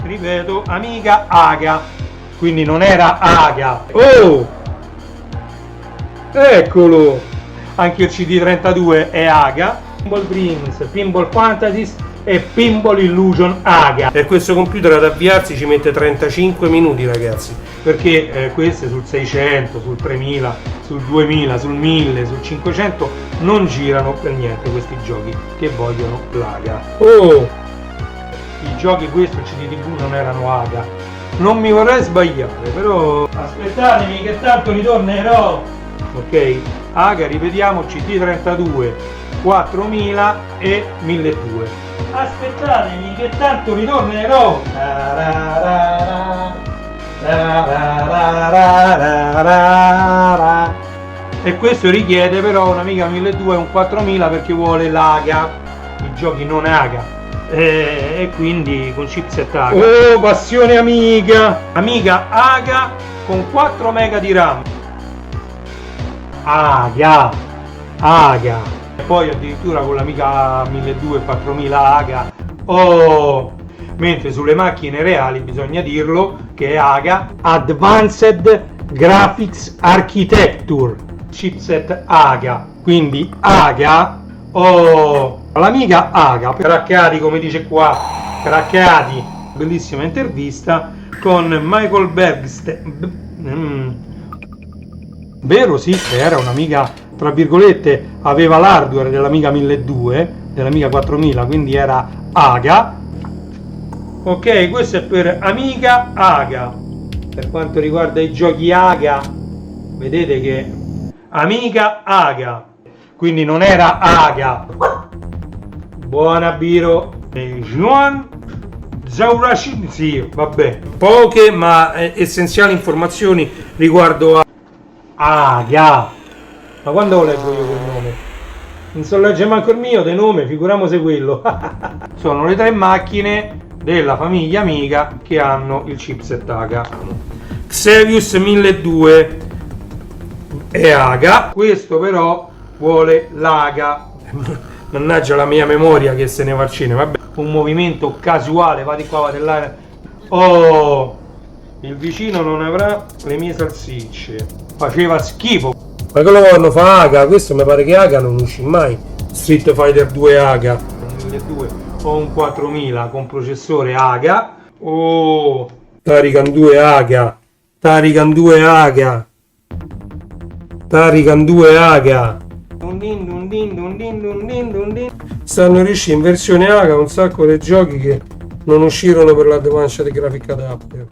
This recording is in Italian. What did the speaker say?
ripeto, Amiga Aga, quindi non era Aga. Oh, eccolo, anche il CD32 è Aga. Pinball Dreams, Pinball Fantasies e Pinball Illusion Aga. E questo computer ad avviarsi ci mette 35 minuti, ragazzi, perché queste sul 600, sul 3000, sul 2000, sul 1000, sul 500 non girano per niente questi giochi che vogliono l'Aga. Oh, i giochi questo, il CD-TV non erano Aga. Non mi vorrei sbagliare, però aspettatemi che tanto ritornerò. Ok, Aga, ripetiamo, CD32 4000 e 1200. Aspettatemi che tanto ritornerò. E questo richiede però un Amiga 1200 e un 4000 perché vuole l'Aga, i giochi non Aga, e quindi con chipset Aga. Oh, passione Amiga! Amiga Aga con 4 mega di RAM. Aga, Aga. E poi addirittura con l'Amiga 1200 e 4000 Aga. Oh! Mentre sulle macchine reali bisogna dirlo che è Aga Advanced Graphics Architecture, chipset Aga, quindi Aga. Oh, l'Amiga Aga, craccati, come dice qua, craccati. Bellissima intervista con Michael Bergsten. Vero, sì, era un'Amiga, tra virgolette, aveva l'hardware dell'Amiga 1200, dell'Amiga 4000, quindi era Aga. Ok, questo è per Amiga Aga. Per quanto riguarda i giochi Aga, vedete che Amiga Aga, quindi non era Aga. Buona Biro e Juan Zaurashid, sì, vabbè. Poche ma essenziali informazioni riguardo a Aga. Ma quando lo leggo io quel nome? Non so leggere manco il mio, dei nome, figuriamoci quello. Sono le 3 macchine della famiglia Amiga che hanno il chipset Aga. Xevious 1200 è Aga, questo però vuole l'Aga. mannaggia la mia memoria che se ne va al cinema, vabbè. Un movimento casuale, va di qua, va di là. Oh, il vicino non avrà le mie salsicce. Faceva schifo. Ma quello quando fa Aga, questo mi pare che Aga non uscì mai. Street Fighter 2 Aga. 1200 o un 4000 con processore Aga. Oh, Tarican 2 Aga. Tarican 2 Aga. Tarican 2 Aga. Stanno riuscendo in versione Aga un sacco di giochi che non uscirono per l'Advanced Graphic Adapter.